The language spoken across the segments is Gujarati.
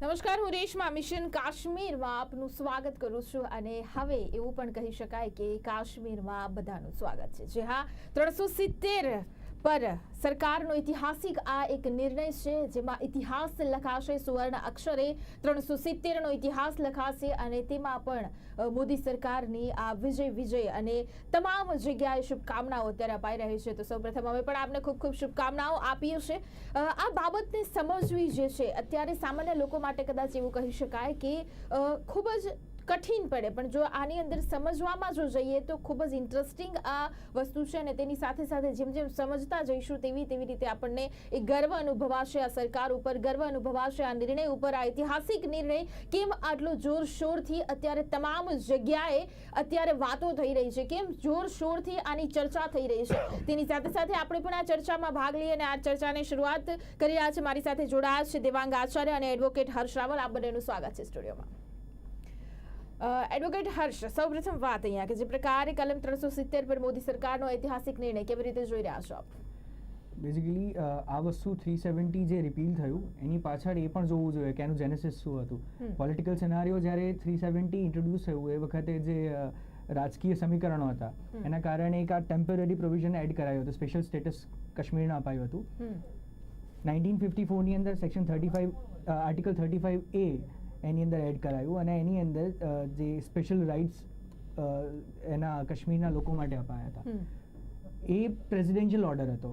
નમસ્કાર, હું રેશમા મિશન કાશ્મીરમાં આપનું સ્વાગત કરું છું અને હવે એવું પણ કહી શકાય કે કાશ્મીરમાં બધાનું સ્વાગત છે. જે હા, 370 પર સરકારનો ઐતિહાસિક આ એક નિર્ણય છે જેમાં ઇતિહાસ લખાશે, સુવર્ણ અક્ષરે 370નો ઇતિહાસ લખાશે અને તેમાં પણ મોદી સરકારની આ વિજય અને તમામ જગ્યાએ શુભકામનાઓ અત્યારે અપાઈ રહી છે. તો સૌપ્રથમ અમે પણ આપને ખૂબ ખૂબ શુભકામનાઓ આપીએ છીએ. આ બાબતને સમજવી જે છે અત્યારે સામાન્ય લોકો માટે કદાચ એવું કહી શકાય કે ખૂબ જ કઠિન પડે, પણ જો આની અંદર સમજવામાં જો જઈએ તો ખૂબ જ ઇન્ટરેસ્ટિંગ આ વસ્તુ છે અને તેની સાથે સાથે જેમ જેમ સમજતા જઈશું તેવી રીતે આપણને એક ગર્વ અનુભવાશે આ સરકાર ઉપર, ગર્વ અનુભવાશે આ નિર્ણય ઉપર, આ ઐતિહાસિક નિર્ણય કેમ આટલો જોરશોરથી અત્યારે તમામ જગ્યાએ અત્યારે વાતો થઈ રહી છે, કેમ જોરશોરથી આની ચર્ચા થઈ રહી છે. તેની સાથે સાથે આપણે પણ આ ચર્ચામાં ભાગ લઈએ અને આ ચર્ચાની શરૂઆત કરી રહ્યા છે. મારી સાથે જોડાયા છે દેવાંગ આચાર્ય અને એડવોકેટ હર્ષ રાવલ. આ બંનેનું સ્વાગત છે સ્ટુડિયોમાં. એડવોકેટ હર્ષ, સૌપ્રથમ વાત અહીંયા કે જે પ્રકારે કલમ 370 પર મોદી સરકારનો ઐતિહાસિક નિર્ણય કેવી રીતે જોઈ રહ્યા છો આપ? બેઝિકલી આ વસ્તુ 370 જે રિપીલ થયું એની પાછળ એ પણ જોવું જોઈએ કે એનું જેનેસિસ શું હતું. પોલિટિકલ સિનારીઓ જ્યારે 370 ઇન્ટ્રોડ્યુસ થયું એ વખતે જે રાજકીય સમીકરણો હતા એના કારણે એક આ ટેમ્પરરી પ્રોવિઝન એડ કરાયું હતું, સ્પેશિયલ સ્ટેટસ કાશ્મીરને અપાયું હતું. 1954ની અંદર સેક્શન 35 આર્ટિકલ 35A એની અંદર એડ કરાયું અને એની અંદર જે સ્પેશિયલ રાઇટ્સ એના કાશ્મીરના લોકો માટે અપાયા હતા. એ પ્રેસિડેન્શિયલ ઓર્ડર હતો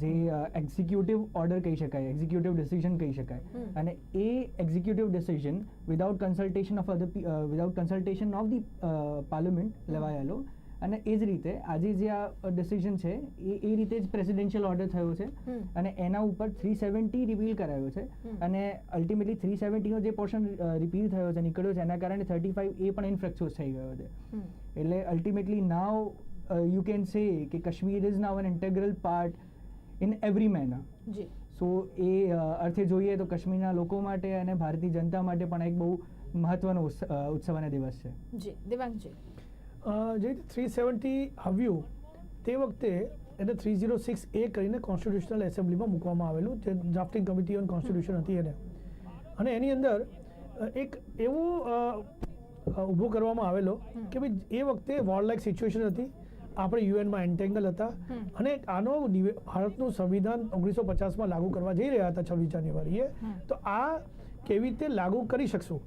જે એક્ઝિક્યુટિવ ઓર્ડર કહી શકાય, એક્ઝિક્યુટિવ ડિસિઝન કહી શકાય. અને એ executive decision without consultation of the parliament લેવાયેલો અને એ જ રીતે આજે જે આ ડિસિઝન છે એ રીતે જ પ્રેસિડેન્શિયલ ઓર્ડર થયો છે અને એના ઉપર 370 રિપીલ કરાયો છે અને અલ્ટિમેટલી 370નો જે પોર્શન રિપીલ થયો છે, નીકળ્યો છે, એના કારણે 35A પણ ઇનફ્રેક્ચોસ થઈ ગયો છે. એટલે ultimately now you can say કે Kashmir is now an integral part in every manner. So એ અર્થે જોઈએ તો કાશ્મીરના લોકો માટે અને ભારતીય જનતા માટે પણ એક બહુ મહત્વનો ઉત્સવ અને દિવસ છે. જી દેવાંગજી, જે 370 આવ્યું તે વખતે એને 306A કરીને કોન્સ્ટિટ્યુશનલ એસેમ્બલીમાં મૂકવામાં આવેલું, જે ડ્રાફ્ટિંગ કમિટી ઓન કોન્સ્ટિટ્યુશન હતી એને. અને એની અંદર એક એવું ઊભો કરવામાં આવેલો કે ભાઈ એ વખતે વોર લાઇક સિચ્યુએશન હતી, આપણે યુએનમાં એન્ટેંગલ હતા અને આનો ભારતનું સંવિધાન 1950માં લાગુ કરવા જઈ રહ્યા હતા 26 જાન્યુઆરીએ. તો આ કેવી રીતે લાગુ કરી શકશું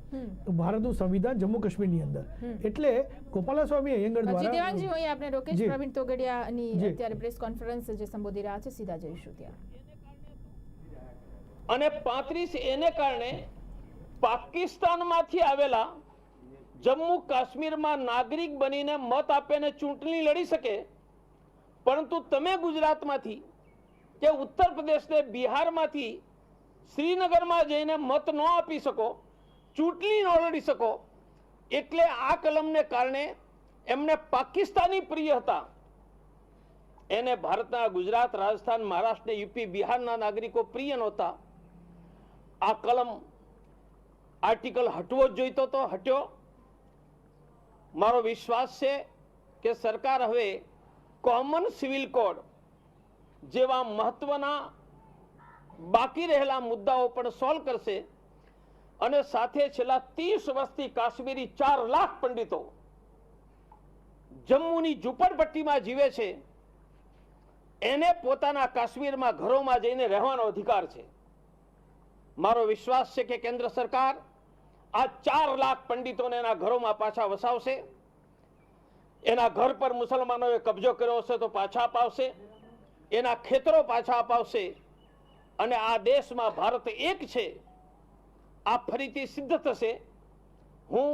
ભારતનું સંવિધાન જમ્મુ કાશ્મીરની અંદર. એટલે ગોપાલાસ્વામી અયંગર દ્વારા દેવાંગજી, હું આપણે રોકેશ પ્રવીણ તોગડિયાની અત્યારે પ્રેસ કોન્ફરન્સ જે સંબોધી રહ્યા છે, સીધા જઈશું ત્યાં. અને 35A ને કારણે પાકિસ્તાનમાંથી આવેલા જમ્મુ કાશ્મીરમાં નાગરિક બનીને મત આપીને ચૂંટણી લડી શકે, પરંતુ તમે ગુજરાતમાંથી કે ઉત્તર પ્રદેશ ને બિહારમાંથી શ્રીનગરમાં જઈને મત ન આપી શકો, ચૂંટણી ન લડી શકો. એટલે આ કલમને કારણે એમને પાકિસ્તાની પ્રિય હતા એને ભારતના ગુજરાત, રાજસ્થાન, મહારાષ્ટ્ર, યુપી, બિહારના નાગરિકો પ્રિય નહોતા. આ કલમ આર્ટિકલ હટવો જ જોઈતો તો હટ્યો. મારો વિશ્વાસ છે કે સરકાર હવે કોમન સિવિલ કોડ જેવા મહત્વના બાકી રહેલા મુદ્દાઓ પણ સોલ્વ કરશે અને સાથે છેલ્લા 30 વર્ષથી કાશ્મીરી 4 લાખ પંડિતો જમ્મુની ઝૂંપડપટ્ટીમાં જીવે છે, એને પોતાના કાશ્મીરમાં ઘરોમાં જઈને રહેવાનો અધિકાર છે. મારો વિશ્વાસ છે કે કેન્દ્ર સરકાર આ 4 લાખ પંડિતોને એના ઘરોમાં પાછા વસાવશે. એના ઘર પર મુસલમાનોએ કબજો કર્યો હશે તો પાછા અપાવશે, એના ખેતરો પાછા અપાવશે અને આ દેશમાં ભારત એક છે આ ફરીથી સિદ્ધ થશે. હું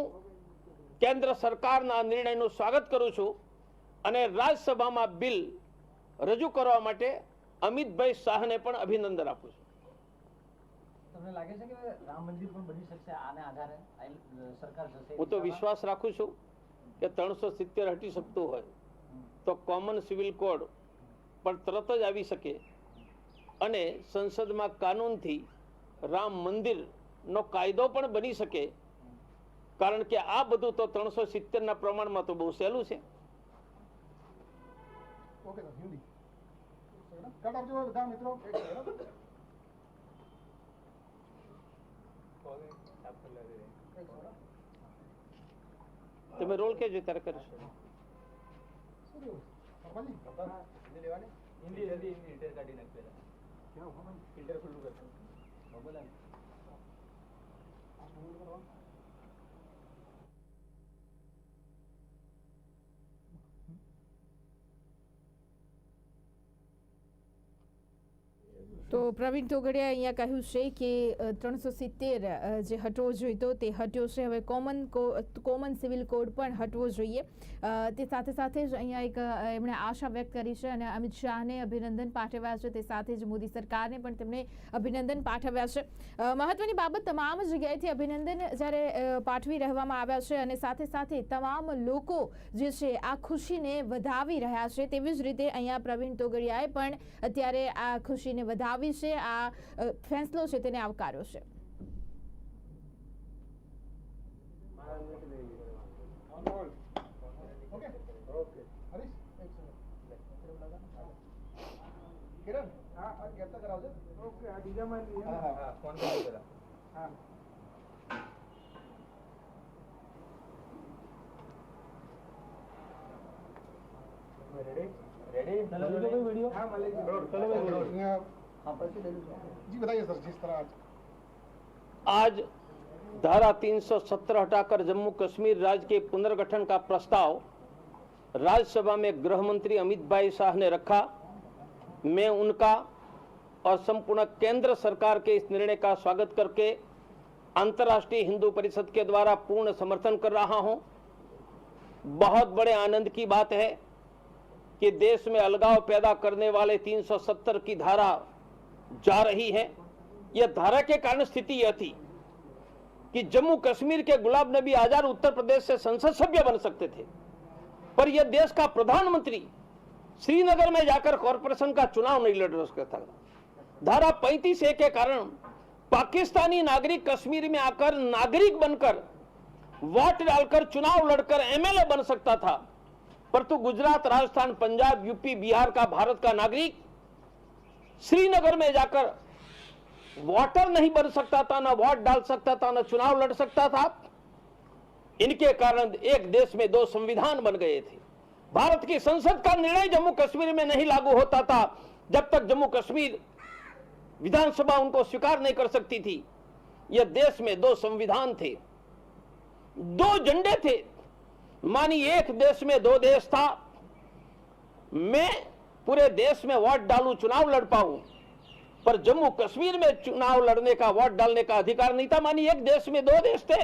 કેન્દ્ર સરકારના નિર્ણયનું સ્વાગત કરું છું અને રાજ્યસભામાં બિલ રજૂ કરવા માટે અમિતભાઈ શાહને પણ અભિનંદન આપું છું. તમને લાગે છે કે રામ મંદિર પણ બની શકશે આને આધારે સરકાર જશે? હું તો વિશ્વાસ રાખું છું કે 370 હટી શકતું હોય તો કોમન સિવિલ કોડ પણ તરત જ આવી શકે અને સંસદમાં કાનૂનથી રામ મંદિરનો કાયદો પણ બની શકે, કારણ કે આ બધું તો 370ના પ્રમાણમાં તો બહુ સહેલું છે. તમે રોલ કેજો ત્યારે કરીશ. તો પ્રવીણ તોગડિયાએ અહીંયા કહ્યું છે કે 370 જે હટવો જોઈતો તે હટ્યો છે. હવે કોમન સિવિલ કોડ પણ હટવો જોઈએ. તે સાથે સાથે જ અહીંયા એક એમણે આશા વ્યક્ત કરી છે અને અમિત શાહને અભિનંદન પાઠવ્યા છે. તે સાથે જ મોદી સરકારને પણ તેમણે અભિનંદન પાઠવ્યા છે. મહત્વની બાબત, તમામ જગ્યાએથી અભિનંદન જ્યારે પાઠવી રહેવામાં આવ્યા છે અને સાથે સાથે તમામ લોકો જે છે આ ખુશીને વધાવી રહ્યા છે. તેવી જ રીતે અહીંયા પ્રવીણ તોગડિયાએ પણ અત્યારે આ ખુશીને વધાવી છે, આ ફેસલો છે તેને આવકાર્યો છે. आज धारा 370 हटाकर जम्मू कश्मीर राज्य के पुनर्गठन का प्रस्ताव राज्यसभा में गृह मंत्री अमित भाई शाह ने रखा. मैं उनका और संपूर्ण केंद्र सरकार के इस निर्णय का स्वागत करके अंतर्राष्ट्रीय हिंदू परिषद के द्वारा पूर्ण समर्थन कर रहा हूं. बहुत बड़े आनंद की बात है कि देश में अलगाव पैदा करने वाले 370 की धारा जा रही है. यह धारा के कारण स्थिति यह थी कि जम्मू कश्मीर के गुलाम नबी आजाद उत्तर प्रदेश से संसद सभ्य बन सकते थे, पर यह देश का प्रधानमंत्री श्रीनगर में जाकर कॉरपोरेशन का चुनाव नहीं लड़ सकता था. धारा 35A के कारण पाकिस्तानी नागरिक कश्मीर में आकर नागरिक बनकर वोट डालकर चुनाव लड़कर एमएलए बन सकता था, परंतु गुजरात, राजस्थान, पंजाब, यूपी, बिहार का भारत का नागरिक श्रीनगर में जाकर वोटर नहीं बन सकता था, न वोट डाल सकता था, न चुनाव लड़ सकता था. इनके कारण एक देश में दो संविधान बन गए थे. भारत की संसद का निर्णय जम्मू कश्मीर में नहीं लागू होता था जब तक जम्मू कश्मीर विधानसभा उनको स्वीकार नहीं कर सकती थी. यह देश में दो संविधान थे, दो झंडे थे. मानी एक देश में दो देश था. मैं पूरे देश में वोट डालूं, चुनाव लड़ पाऊं, पर जम्मू कश्मीर में चुनाव लड़ने का, वोट डालने का अधिकार नहीं था. मानी एक देश में दो देश थे.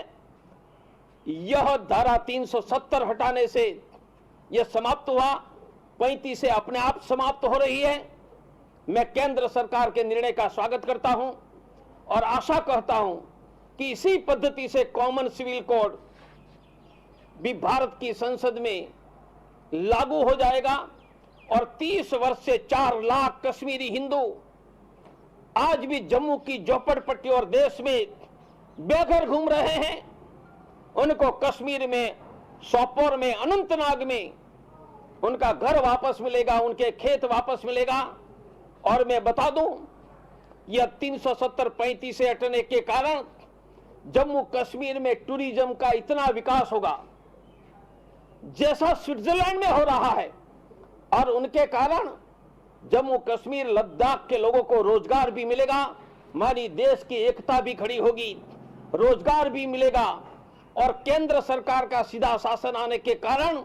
यह धारा 370 हटाने से यह समाप्त हुआ. 35 से अपने आप समाप्त हो रही है. मैं केंद्र सरकार के निर्णय का स्वागत करता हूं और आशा करता हूं कि इसी पद्धति से कॉमन सिविल कोड भी भारत की संसद में लागू हो जाएगा और 30 वर्ष से 4 लाख कश्मीरी हिंदू आज भी जम्मू की झोपड़पट्टी और देश में बेघर घूम रहे हैं. उनको कश्मीर में, सोपोर में, अनंतनाग में उनका घर वापस मिलेगा, उनके खेत वापस मिलेगा. और मैं बता दूं, यह 370-35 से हटने के कारण जम्मू कश्मीर में टूरिज्म का इतना विकास होगा जैसा स्विट्जरलैंड में हो रहा है. और उनके कारण जम्मू कश्मीर, लद्दाख के लोगों को रोजगार भी मिलेगा. हमारी देश की एकता भी खड़ी होगी, रोजगार भी मिलेगा. और केंद्र सरकार का सीधा शासन आने के कारण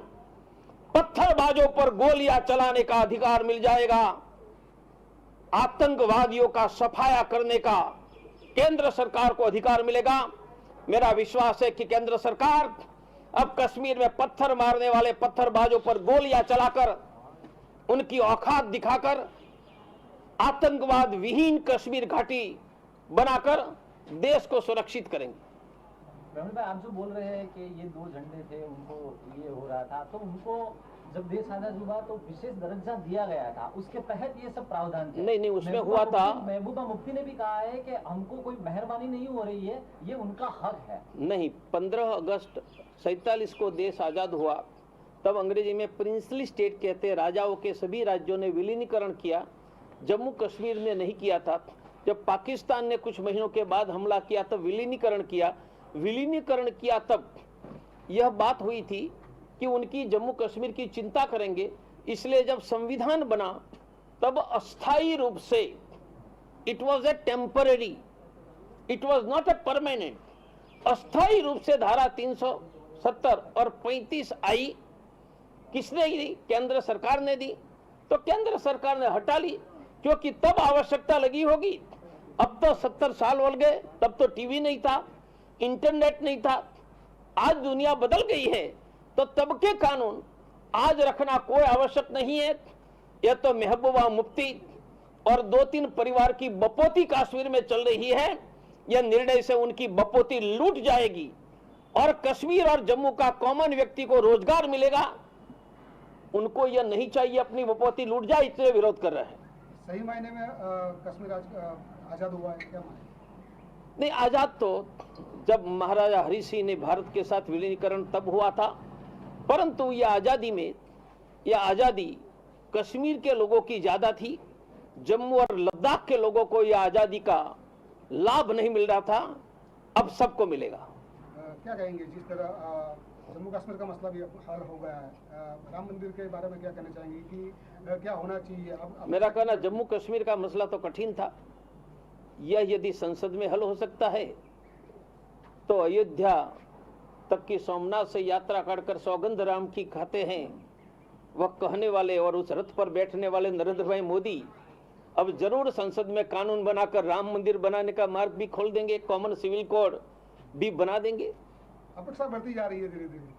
पत्थरबाजों पर गोलियां चलाने का अधिकार मिल जाएगा. आतंकवादियों का सफाया करने का केंद्र सरकार को अधिकार मिलेगा. मेरा विश्वास है कि केंद्र सरकार अब कश्मीर में पत्थर मारने वाले पत्थरबाजों पर गोलियां चलाकर, उनकी औकात दिखाकर आतंकवाद विहीन कश्मीर घाटी बनाकर देश को सुरक्षित करेंगे. प्रवीण भाई, आप जो बोल रहे हैं कि ये दो झंडे थे, उनको ये हो रहा था, तो उनको जब देश आजाद हुआ तो विशेष दर्जा दिया गया था, उसके तहत ये सब प्रावधान थे. नहीं, उसमें हुआ था. महबूबा मुफ्ती ने भी कहा है कि हमको कोई मेहरबानी नहीं हो रही है, ये उनका हक है. नहीं, 15 अगस्त 47 को देश आजाद हुआ, तब अंग्रेजी में प्रिंसली स्टेट कहते हैं, राजाओं के सभी राज्यों ने विलीनीकरण किया, जम्मू कश्मीर ने नहीं किया था. जब पाकिस्तान ने कुछ महीनों के बाद हमला किया तब विलीनीकरण किया तब यह बात हुई थी कि उनकी जम्मू कश्मीर की चिंता करेंगे, इसलिए जब संविधान बना तब अस्थायी रूप से, it was a temporary, it was not a permanent, अस्थायी रूप से धारा 370 और 35 आई। किसने दी? केंद्र सरकार ने दी। तो केंद्र सरकार ने हटा ली क्योंकि तब आवश्यकता लगी होगी। अब तो 70 साल हो गए, तब तो टीवी नहीं था, इंटरनेट नहीं था, आज दुनिया बदल गई है, तो तब के कानून आज रखना कोई आवश्यक नहीं है। यह तो महबूबा मुफ्ती और 2-3 परिवार की बपोती कश्मीर में चल रही है। यह निर्णय से उनकी बपोती लूट जाएगी और कश्मीर और जम्मू का कॉमन व्यक्ति को रोजगार मिलेगा। उनको यह नहीं चाहिए अपनी बपोती लूट जाए, इसलिए विरोध कर रहे हैं। सही मायने में कश्मीर आजाद हुआ है क्या? नहीं, आजाद तो जब महाराजा हरि सिंह ने भारत के साथ विलीनीकरण तब हुआ था, परंतु यह आजादी कश्मीर के लोगों की ज्यादा थी। जम्मू और लद्दाख के लोगों को यह आजादी का लाभ नहीं मिल रहा था, अब सबको मिलेगा। क्या कहेंगे जिस तरह जम्मू कश्मीर का मसला भी हल हो गया है, राम मंदिर के बारे में क्या कहना चाहेंगे कि क्या होना चाहिए? मेरा कहना, जम्मू कश्मीर का मसला तो कठिन था, यह यदि संसद में हल हो सकता है तो अयोध्या तक की सोमनाथ से यात्रा कर सौगंध राम की खाते हैं वह कहने वाले और उस रथ पर बैठने वाले नरेंद्र भाई मोदी अब जरूर संसद में कानून बनाकर राम मंदिर बनाने का मार्ग भी खोल देंगे, कॉमन सिविल कोड भी बना देंगे। अपेक्षा बढ़ती जा रही है धीरे धीरे।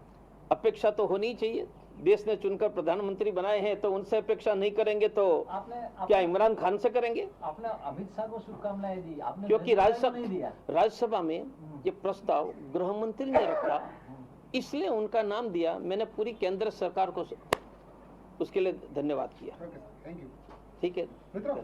अपेक्षा तो होनी चाहिए, देश ने चुनकर प्रधानमंत्री बनाए हैं, तो उनसे अपेक्षा नहीं करेंगे तो क्या इमरान खान से करेंगे? आपने अमित शाह को शुभकामनाएं दी, आपने क्योंकि नहीं दिया। राज्यसभा में ये प्रस्ताव गृह मंत्री ने रखा, इसलिए उनका नाम दिया। मैंने पूरी केंद्र सरकार को उसके लिए धन्यवाद किया। Thank you. ठीक है मित्रों,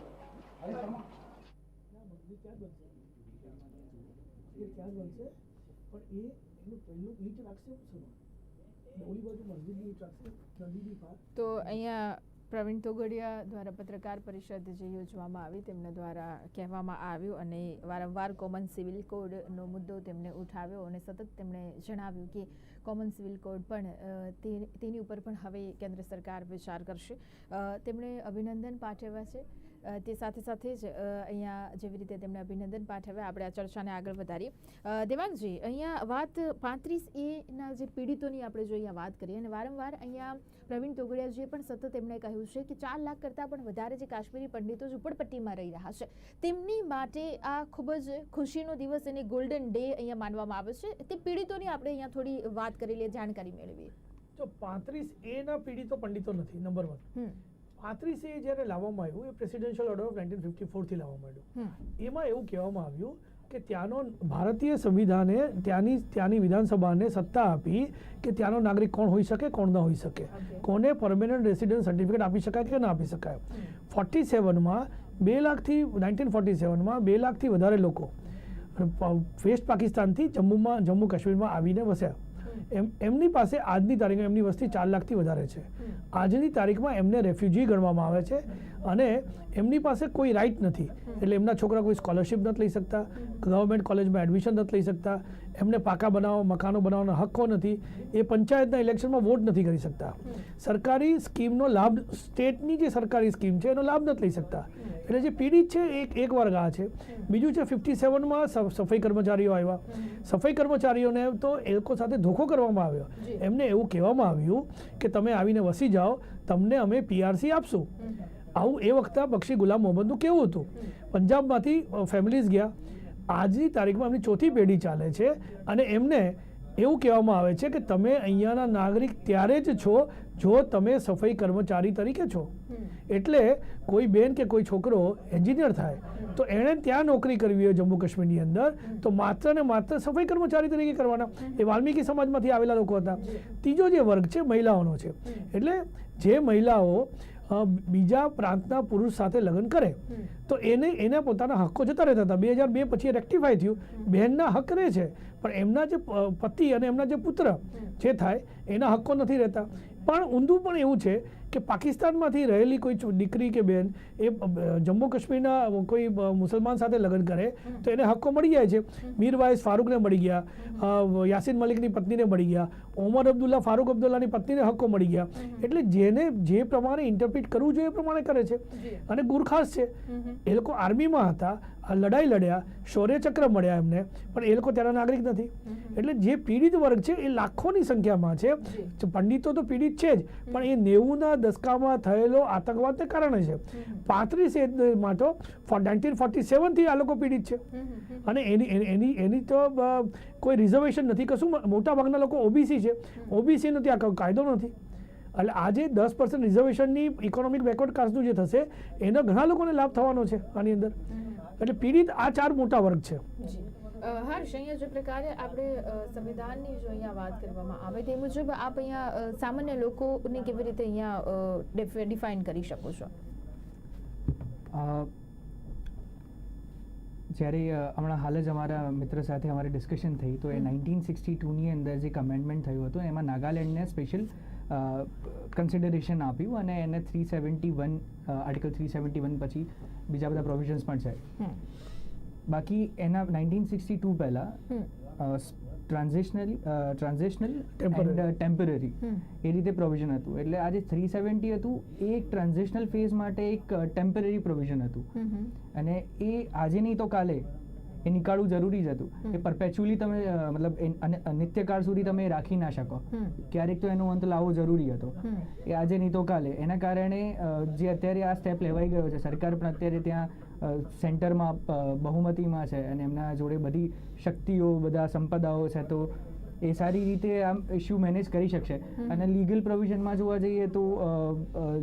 તો અહીંયા પ્રવીણ તોગડિયા દ્વારા પત્રકાર પરિષદ જે યોજવામાં આવી તેમના દ્વારા કહેવામાં આવ્યું અને વારંવાર કોમન સિવિલ કોડનો મુદ્દો તેમણે ઉઠાવ્યો અને સતત તેમણે જણાવ્યું કે કોમન સિવિલ કોડ પણ તેની ઉપર પણ હવે કેન્દ્ર સરકાર વિચાર કરશે. તેમણે અભિનંદન પાઠવ્યા છે. તે સાથે સાથે જ અહીંયા જેવી રીતે તેમણે અભિનંદન પાઠવ્યા, આપણે આ ચર્ચાને આગળ વધારીએ. દેવાંગજી, અહીંયા વાત 35A જે પીડિતોની આપણે જો અહીંયા વાત કરીએ અને વારંવાર અહીંયા પ્રવીણ તોગડિયાજીએ પણ સતત એમણે કહ્યું છે કે 4 લાખ કરતાં પણ વધારે જે કાશ્મીરી પંડિતો ઝૂંપડપટ્ટીમાં રહી રહ્યા છે તેમની માટે આ ખૂબ જ ખુશીનો દિવસ અને ગોલ્ડન ડે અહીંયા માનવામાં આવે છે. તે પીડિતોની આપણે અહીંયા થોડી વાત કરી લઈએ, જાણકારી મેળવીએ. જો 35A પીડિતો પંડિતો નથી, નંબર 1. 35A જ્યારે લાવવામાં આવ્યું એ પ્રેસિડેન્શિયલ ઓર્ડર ઓફ 1954 થી લાવવામાં આવ્યું. એમાં એવું કહેવામાં આવ્યું કે ત્યાંનો ભારતીય સંવિધાને ત્યાંની વિધાનસભાને સત્તા આપી કે ત્યાંનો નાગરિક કોણ હોઈ શકે, કોણ ન હોઈ શકે, કોને પરમેનન્ટ રેસિડેન્ટ સર્ટિફિકેટ આપી શકાય કે ના આપી શકાય. 47માં 2 લાખથી 1947માં 2 લાખથી વધારે લોકો વેસ્ટ પાકિસ્તાનથી જમ્મુ કાશ્મીરમાં આવીને વસ્યા. એમની પાસે આજની તારીખમાં એમની વસ્તી 4 લાખથી વધારે છે. આજની તારીખમાં એમને રેફ્યુજી ગણવામાં આવે છે અને એમની પાસે કોઈ રાઇટ નથી. એટલે એમના છોકરા કોઈ સ્કોલરશિપ નથી લઈ શકતા, ગવર્મેન્ટ કોલેજમાં એડમિશન નથી લઈ શકતા, એમને પાકા મકાનો બનાવવાનો હક્કો નથી, એ પંચાયતના ઇલેક્શનમાં વોટ નથી કરી શકતા, સરકારી સ્કીમનો લાભ, સ્ટેટની જે સરકારી સ્કીમ છે એનો લાભ નથી લઈ શકતા. એટલે જે પીડિત છે એક વર્ગ આ છે. બીજું છે 57માં સફાઈ કર્મચારીઓ આવ્યા. સફાઈ કર્મચારીઓને તો એ લોકો સાથે ધોખો કરવામાં આવ્યો. એમને એવું કહેવામાં આવ્યું કે તમે આવીને વસી જાઓ, તમને અમે PRC આપશું. આવું એ વખતે બક્ષી ગુલામ મોહમ્મદનું કેવું હતું. પંજાબમાંથી ફેમિલીઝ ગયા, આજની તારીખમાં એમની 4થી પેઢી ચાલે છે અને એમને એવું કહેવામાં આવે છે કે તમે અહીંયાના નાગરિક ત્યારે જ છો જો તમે સફાઈ કર્મચારી તરીકે છો. એટલે કોઈ બેન કે કોઈ છોકરો એન્જિનિયર થાય તો એણે ત્યાં નોકરી કરવી હોય જમ્મુ કાશ્મીરની અંદર તો માત્ર ને માત્ર સફાઈ કર્મચારી તરીકે કરવાના. એ વાલ્મીકી સમાજમાંથી આવેલા લોકો હતા. ત્રીજો જે વર્ગ છે મહિલાઓનો છે. એટલે જે મહિલાઓ બીજા પ્રાંતના પુરુષ સાથે લગ્ન કરે તો એને પોતાના હક્કો જતા રહેતા હતા. 2002 પછી રેક્ટિફાઈ થયું, બહેનના હક રહે છે પણ એમના જે પતિ અને એમના જે પુત્ર જે થાય એના હક્કો નથી રહેતા. પણ ઊંધું પણ એવું છે કે પાકિસ્તાનમાંથી રહેલી કોઈ દીકરી કે બેન એ જમ્મુ કાશ્મીરના કોઈ મુસલમાન સાથે લગ્ન કરે તો એને હક્કો મળી જાય છે. મીરવાઇઝ ફારૂકને મળી ગયા, યાસીન મલિકની પત્નીને મળી ગયા, ઓમર અબ્દુલ્લા ફારૂક અબ્દુલ્લાની પત્નીને હક્કો મળી ગયા. એટલે જેને જે પ્રમાણે ઇન્ટરપ્રિટ કરવું જોઈએ એ પ્રમાણે કરે છે. અને ગુરખાસ છે, એ લોકો આર્મીમાં હતા, આ લડાઈ લડ્યા, શૌર્ય ચક્ર મળ્યા એમને, પણ એ લોકો ત્યાંના નાગરિક નથી. એટલે જે પીડિત વર્ગ છે એ લાખોની સંખ્યામાં છે. પંડિતો તો પીડિત છે જ, પણ એ 90ના દશકામાં થયેલો આતંકવાદને કારણે છે. 35 તો 1947થી આ લોકો પીડિત છે. અને એની તો કોઈ રિઝર્વેશન નથી, કશું. મોટાભાગના લોકો ઓબીસી છે, ઓબીસીનો ત્યાં કાયદો નથી. એટલે આજે 10% રિઝર્વેશનની ઇકોનોમિક બેકવર્ડ કાસ્ટનું જે થશે એનો ઘણા લોકોને લાભ થવાનો છે આની અંદર. એટલે પીડિત આ 4 મોટા વર્ગ છે. હર્ષ, અહીંયા જે પ્રકારે આપણે સંવિધાનની જો અહીંયા વાત કરવામાં આવે તે મુજબ આપ અહીંયા સામાન્ય લોકોને કેવી રીતે અહીંયા ડિફાઇન કરી શકો છો? જ્યારે હમણાં હાલ જ અમારા મિત્ર સાથે અમારી ડિસ્કશન થઈ તો એ 1962ની અંદર જે અમેન્ડમેન્ટ થયું હતું એમાં નાગાલેન્ડને સ્પેશિયલ કન્સિડરેશન આપ્યું અને એને 371 આર્ટિકલ 371 પછી બીજા બધા પ્રોવિઝન્સ પણ છે. બાકી એના 1962 પહેલાં ટ્રાન્ઝિશનલ એન્ડ ટેમ્પરરી એ રીતે પ્રોવિઝન હતું. એટલે આ જે 370 હતું એ એક ટ્રાન્ઝિશનલ ફેઝ માટે એક ટેમ્પરરી પ્રોવિઝન હતું અને એ આજે નહીં તો કાલે એ નીકાળવું જરૂરી જ હતું. એ પરપેચ્યુઅલી તમે મતલબ નિત્યકાળ સુધી તમે રાખી ના શકો, ક્યારેક તો એનો અંત લાવવો જરૂરી હતો. એ આજે નહીં તો કાલે. એના કારણે જે અત્યારે આ સ્ટેપ લેવાઈ ગયો છે, સરકાર પણ અત્યારે ત્યાં સેન્ટરમાં બહુમતીમાં છે અને એમના જોડે બધી શક્તિઓ, બધા સંપદાઓ છે, તો એ સારી રીતે આમ ઇશ્યુ મેનેજ કરી શકશે. અને લીગલ પ્રોવિઝનમાં જોવા જઈએ તો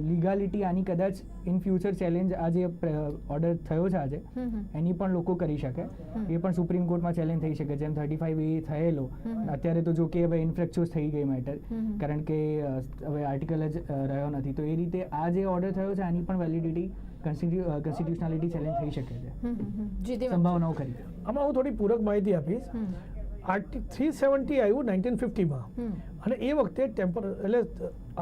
લીગાલિટી આની કદાચ ઇન ફ્યુચર ચેલેન્જ આ જે ઓર્ડર થયો છે આજે એની પણ લોકો કરી શકે. એ પણ સુપ્રીમ કોર્ટમાં ચેલેન્જ થઈ શકે, જેમ 35A થયેલો. અત્યારે તો જો કે હવે ઇન્ફ્રેક્ચર્સ થઈ ગઈ મેટર, કારણ કે હવે આર્ટિકલ જ રહ્યો નથી. તો એ રીતે આ જે ઓર્ડર થયો છે આની પણ વેલિડિટી કોન્સ્ટિટ્યુશનાલિટી ચેલેન્જ થઈ શકે છે, સંભાવનાઓ ખરી. આમાં હું થોડી પૂરક માહિતી આપીશ. 370 આવ્યું 1950માં અને એ વખતે એટલે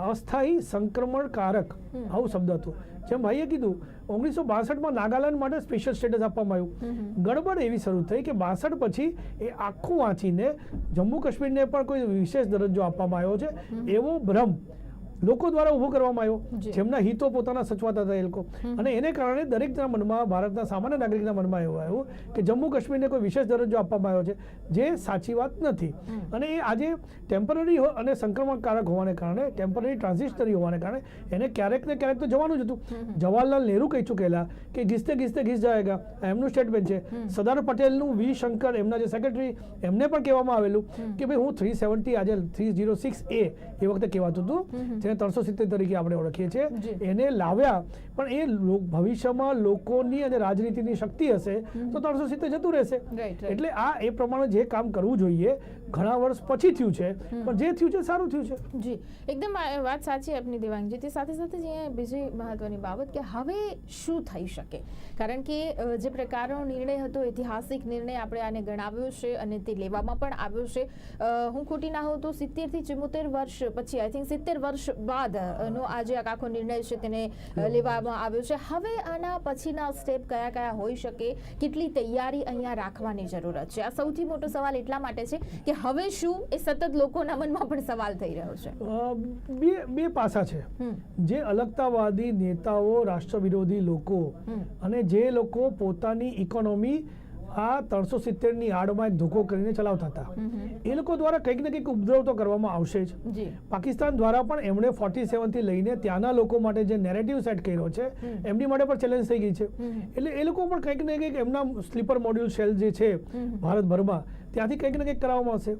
અસ્થાયી સંક્રમણકારક આવું શબ્દ હતું. જેમ ભાઈએ કીધું 1962માં નાગાલેન્ડ માટે સ્પેશિયલ સ્ટેટસ આપવામાં આવ્યું. ગડબડ એવી શરૂ થઈ કે 62 પછી એ આખું વાંચીને જમ્મુ કાશ્મીરને પણ કોઈ વિશેષ દરજ્જો આપવામાં આવ્યો છે એવો ભ્રમ લોકો દ્વારા ઊભો કરવામાં આવ્યો, જેમના હિતો પોતાના સચવાતા હતા એ લોકો. અને એને કારણે દરેકના મનમાં, ભારતના સામાન્ય નાગરિકના મનમાં એવું આવ્યું કે જમ્મુ કાશ્મીરને કોઈ વિશેષ દરજ્જો આપવામાં આવ્યો છે, જે સાચી વાત નથી. અને એ આજે ટેમ્પરરી અને સંક્રમણકારક હોવાને કારણે, ટેમ્પરરી ટ્રાન્ઝિશનરી હોવાને કારણે એને ક્યારેક ને ક્યારેક તો જવાનું જ હતું. જવાહરલાલ નહેરુ કહી ચૂકેલા કે ઘીસતે ઘીસતે ઘીસ જાયેગા, એમનું સ્ટેટમેન્ટ છે. સરદાર પટેલનું વી શંકર, એમના જે સેક્રેટરી, એમને પણ કહેવામાં આવેલું કે ભાઈ હું 370 આજે 306A એ વખતે કહેવાતું હતું, 370 તરીકે આપણે ઓળખીએ છીએ, એને લાવ્યા. પણ એ ભવિષ્યમાં લોકોની અને રાજનીતિની શક્તિ હશે તો 370 જતું રહેશે. એટલે આ એ પ્રમાણે જે કામ કરવું જોઈએ ઘણા વર્ષ પછી થયું છે, પણ જે થયું છે સારું થયું છે. જી, એકદમ વાત સાચી આપની દેવાંગજી. તે સાથે સાથે જે બીજી મહત્વની બાબત કે હવે શું થઈ શકે, કારણ કે જે પ્રકારનો નિર્ણય હતો, ઐતિહાસિક નિર્ણય આપણે આને ગણાવ્યો છે અને તે લેવામાં પણ આવ્યો છે. હું ખોટી ના હોઉં તો 70 થી 74 વર્ષ પછી, આઈ થિંક 70 વર્ષ બાદ નો આજે આખો નિર્ણય છે તેને લેવામાં આવ્યો છે. હવે આના પછીના સ્ટેપ કયા કયા હોઈ શકે, કેટલી તૈયારી અહીંયા રાખવાની જરૂરત છે? આ સૌથી મોટો સવાલ એટલા માટે છે કે હવે શું એ સતત લોકોના મનમાં પણ સવાલ થઈ રહ્યો છે. બે પાસા છે. જે અલગતાવાદી નેતાઓ, રાષ્ટ્ર વિરોધી લોકો અને જે લોકો પોતાની ઇકોનોમી આ 370ની આડમાં એક ધોકો કરીને ચલાવતા હતા, એ લોકો દ્વારા કંઈક ને કંઈક ઉપદ્રવ તો કરવામાં આવશે જ. પાકિસ્તાન દ્વારા પણ એમણે 47 થી લઈને ત્યાંના લોકો માટે જે નેરેટિવ સેટ કર્યો છે એમની માટે પણ ચેલેન્જ થઈ ગઈ છે. એટલે એ લોકો પણ કંઈક ને કંઈક એમના સ્લીપર મોડ્યુલ સેલ જે છે ભારતભરમાં ત્યાંથી કંઈક ને કંઈક કરવામાં આવશે.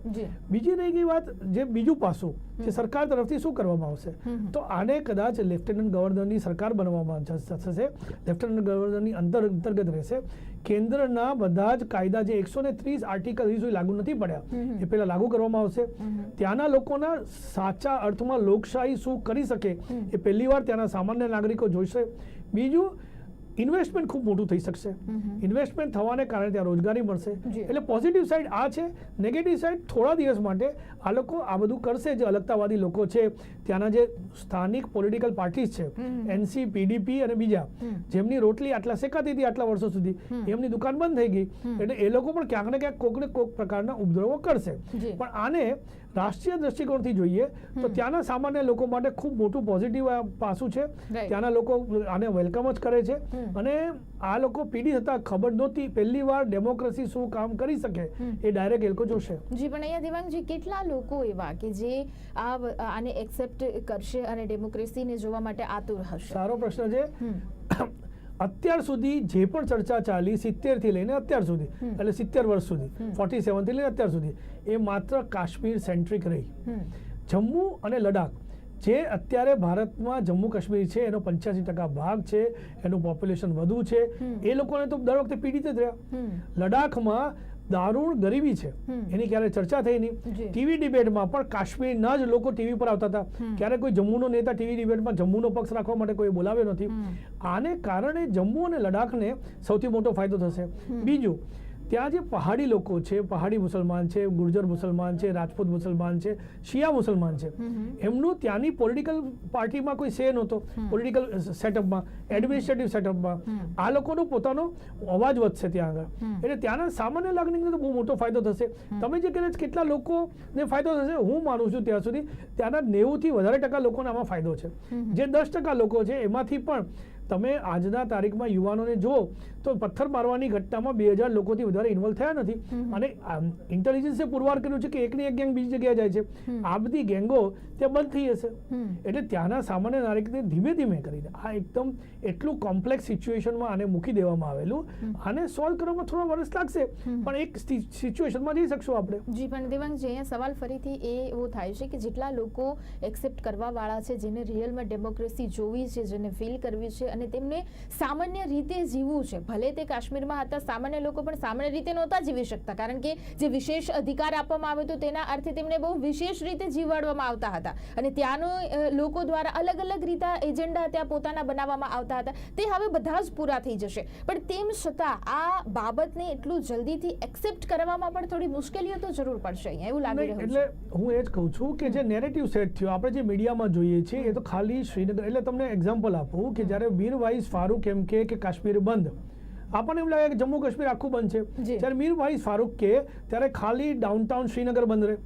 બીજી રહી ગઈ વાત, જે બીજું પાસું જે સરકાર તરફથી શું કરવામાં આવશે, તો આને કદાચ લેફ્ટનન્ટ ગવર્નરની સરકાર બનવામાં થશે. લેફ્ટનન્ટ ગવર્નરની અંતર્ગત રહેશે. કેન્દ્રના બધા જ કાયદા જે 130 આર્ટિકલ હજી સુધી લાગુ નથી પડ્યા એ પહેલા લાગુ કરવામાં આવશે. ત્યાંના લોકોના સાચા અર્થમાં લોકશાહી શું કરી શકે એ પહેલી વાર ત્યાંના સામાન્ય નાગરિકો જોઈશે. બીજું, ઇન્વેસ્ટમેન્ટ ખૂબ મોટું થઈ શકશે. ઇન્વેસ્ટમેન્ટ થવાને કારણે ત્યાં રોજગારી મળશે. જી. એટલે પોઝિટિવ સાઈડ આ છે. નેગેટિવ સાઈડ થોડા દિવસ માટે આ લોકો આ બધું કરશે. જે અલગતાવાદી લોકો છે, ત્યાંના જે સ્થાનિક પોલિટિકલ પાર્ટીઝ છે, એનસી, પીડીપી અને બીજા, જેમની રોટલી આટલા શેકાતી હતી આટલા વર્ષો સુધી, એમની દુકાન બંધ થઈ ગઈ. એટલે એ લોકો પણ ક્યાંક ને ક્યાંક કોકને કોક પ્રકારના ઉપદ્રવો કરશે. જી. પણ આને રાષ્ટ્રીય દ્રષ્ટિકોણથી જોઈએ તો ત્યાંના સામાન્ય લોકો માટે ખૂબ મોટું પોઝિટિવ પાસું છે. Right. ત્યાંના લોકો આને વેલકમ જ કરે છે. અને આ લોકો પીડી થતા ખબર નહોતી, પહેલી વાર ડેમોક્રેસી શું કામ કરી શકે એ ડાયરેક્ટ એ લોકો જોશે. જી, પણ અહીંયા દેવાંગજી કેટલા લોકો એવા કે જે આને એક્સેપ્ટ કરશે અને ડેમોક્રેસીને જોવા માટે આતુર હશે? સારો પ્રશ્ન છે. અત્યાર સુધી જે પણ ચર્ચા ચાલી 70 થી લઈને અત્યાર સુધી, એટલે 70 વર્ષ સુધી, 47 થી લઈને અત્યાર સુધી, એ માત્ર કાશ્મીર સેન્ટ્રિક રહી. જમ્મુ અને લડાખ, જે અત્યારે ભારતમાં જમ્મુ કાશ્મીર છે એનો 85% ભાગ છે, એનું પોપ્યુલેશન વધુ છે, એ લોકોને તો દર વખતે પીડિત જ રહ્યા. લડાખમાં દારૂણ ગરીબી છે, એની ક્યારે ચર્ચા થઈ નહીં. ટીવી ડિબેટમાં પણ કાશ્મીરના જ લોકો ટીવી પર આવતા હતા. ક્યારે કોઈ જમ્મુનો નેતા ટીવી ડિબેટમાં જમ્મુનો પક્ષ રાખવા માટે કોઈ બોલાવ્યો નથી. આને કારણે જમ્મુ અને લડાખને સૌથી મોટો ફાયદો થશે. બીજું, ત્યાં જે પહાડી લોકો છે, પહાડી મુસલમાન છે, ગુર્જર મુસલમાન છે, રાજપૂત મુસલમાન છે, શિયા મુસલમાન છે, એમનું ત્યાંની પોલિટિકલ પાર્ટીમાં કોઈ સે નહોતો. પોલિટિકલ સેટઅપમાં, એડમિનિસ્ટ્રેટિવ સેટઅપમાં આ લોકોનો પોતાનો અવાજ વધશે ત્યાં આગળ. એટલે ત્યાંના સામાન્ય નાગરિકને તો બહુ મોટો ફાયદો થશે. તમે જે કદાચ કેટલા લોકોને ફાયદો થશે, હું માનું છું ત્યાં સુધી ત્યાંના 90% થી વધારે લોકોને આમાં ફાયદો છે. જે 10% લોકો છે એમાંથી પણ તમે આજના તારીખમાં યુવાનોને જુઓ તો પથ્થર મારવાની ઘટનામાં 2000 લોકોથી વધારે ઇન્વોલ્વ થયા નથી. અને ઇન્ટેલિજન્સે પુરવાર કર્યું છે કે એકની એક ગેંગ બીજી જગ્યાએ જાય છે. આ બધી ગેંગો ત્યાં બંધ થઈ જશે. એટલે ત્યાંના સામાન્ય નાગરિકને ધીમે ધીમે કરીને આ એકદમ એટલું કોમ્પ્લેક્સ સિચ્યુએશનમાં આને મૂકી દેવામાં આવેલું. આને સોલ્વ કરવામાં થોડા વર્ષ લાગશે, પણ એક સિચ્યુએશનમાં જઈ શકશું આપણે. જી, પણ દેવાંગજી, અહીંયા સવાલ ફરીથી એવો થાય છે કે જેટલા લોકો એક્સેપ્ટ કરવા વાળા છે, જેને રિયલમાં ડેમોક્રેસી જોવી છે, જેને ફીલ કરવી છે અને તેમને સામાન્ય રીતે જીવવું છે, ભલે તે કાશ્મીરમાં હતા, સામાન્ય લોકો પણ સામાન્ય રીતે નહોતા જીવી શકતા, કારણ કે જે વિશેષ અધિકાર આપવામાં આવ્યો હતો તેના અર્થે તેમને બહુ વિશેષ રીતે જીવાડવામાં આવતા હતા. અને ત્યાંનો લોકો દ્વારા અલગ અલગ રીતે એજન્ડા ત્યાં પોતાના બનાવવામાં આવતા હતા. તે હવે બધા જ પૂરા થઈ જશે. પણ તેમ છતાં આ બાબતને એટલું જલ્દીથી એક્સેપ્ટ કરવામાં પણ થોડી મુશ્કેલીઓ તો જરૂર પડશે અહીંયા, એવું લાગી રહ્યું છે. એટલે હું એ જ કહું છું કે જે નેરેટિવ સેટ થયો, આપણે જે મીડિયામાં જોઈએ છીએ, એ તો ખાલી શ્રીનગર. એટલે તમને એક્ઝામ્પલ આપું કે જ્યારે મીરવાઇઝ ફારૂક એમ કે કાશ્મીર બંધ, આપણને એમ લાગે કે જમ્મુ કાશ્મીર આખું બંધ છે. જ્યારે મીરવાઇઝ ફારૂક કે ત્યારે ખાલી ડાઉનટાઉન શ્રીનગર બંધ રહે.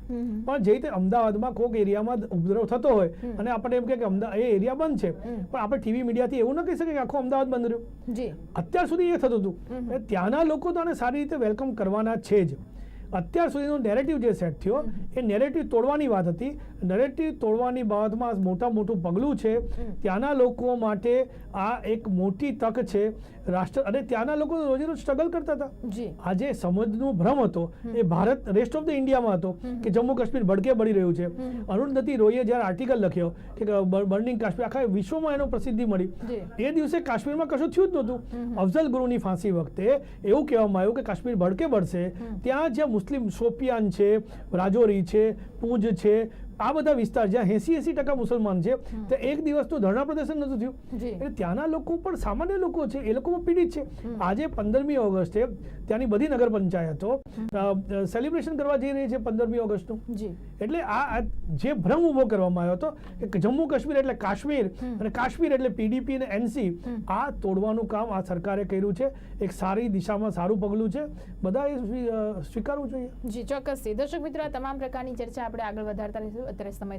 પણ જે રીતે અમદાવાદમાં કોઈક એરિયામાં ઉપદ્રવ થતો હોય અને આપણને એમ કે એ એરિયા બંધ છે, પણ આપણે ટીવી મીડિયાથી એવું ન કહી શકીએ કે આખું અમદાવાદ બંધ રહ્યું. અત્યાર સુધી એ થતું હતું. ત્યાંના લોકો તો આને સારી રીતે વેલકમ કરવાના છે જ. અત્યાર સુધીનો નેરેટિવ જે સેટ થયો એ નેરેટિવ તોડવાની વાત હતી. નેરેટિવ તોડવાની બાબતમાં મોટું પગલું છે. ત્યાંના લોકો માટે આ એક મોટી તક છે. રાષ્ટ્ર અને ત્યાંના લોકો રોજે રોજ સ્ટ્રગલ કરતા હતા. આજે સમજનો ભ્રમ હતો એ ભારત રેસ્ટ ઓફ ધ ઇન્ડિયામાં હતો કે જમ્મુ કાશ્મીર ભડકે બળી રહ્યું છે. અરુણધતી રોયે જ્યારે આર્ટિકલ લખ્યો કે બર્નિંગ કાશ્મીર, આખા વિશ્વમાં એનો પ્રસિદ્ધિ મળી. એ દિવસે કાશ્મીરમાં કશું થયું જ નહોતું. અફઝલ ગુરુની ફાંસી વખતે એવું કહેવામાં આવ્યું કે કાશ્મીર ભડકે બળશે. ત્યાં જ્યાં મુસ્લિમ શોપિયાન છે, રાજૌરી છે, પૂંચ છે, આ બધા વિસ્તાર જ્યાં 80% મુસલમાન છે, તે એક દિવસનું ધરણા પ્રદર્શન નહોતું થયું. એટલે ત્યાંના લોકો પણ સામાન્ય લોકો છે, એ લોકો પીડિત છે. આજે 15મી ઓગસ્ટે ત્યાંની બધી નગર પંચાયતો સેલિબ્રેશન કરવા જઈ રહી છે 15મી ઓગસ્ટનું. એટલે આ જે ભ્રમ ઉભો કરવામાં આવ્યો હતો કે જમ્મુ કાશ્મીર એટલે કાશ્મીર અને કાશ્મીર એટલે પીડીપી અને એનસી, આ તોડવાનું કામ આ સરકારે કર્યું છે. એક સારી દિશામાં સારું પગલું છે. બધાએ સ્વીકારવું જોઈએ. જી, ચોક્કસ. દર્શક મિત્રો, આ તમામ પ્રકારની ચર્ચા આપણે આગળ વધારતા રહીશું. અત્યારે સમય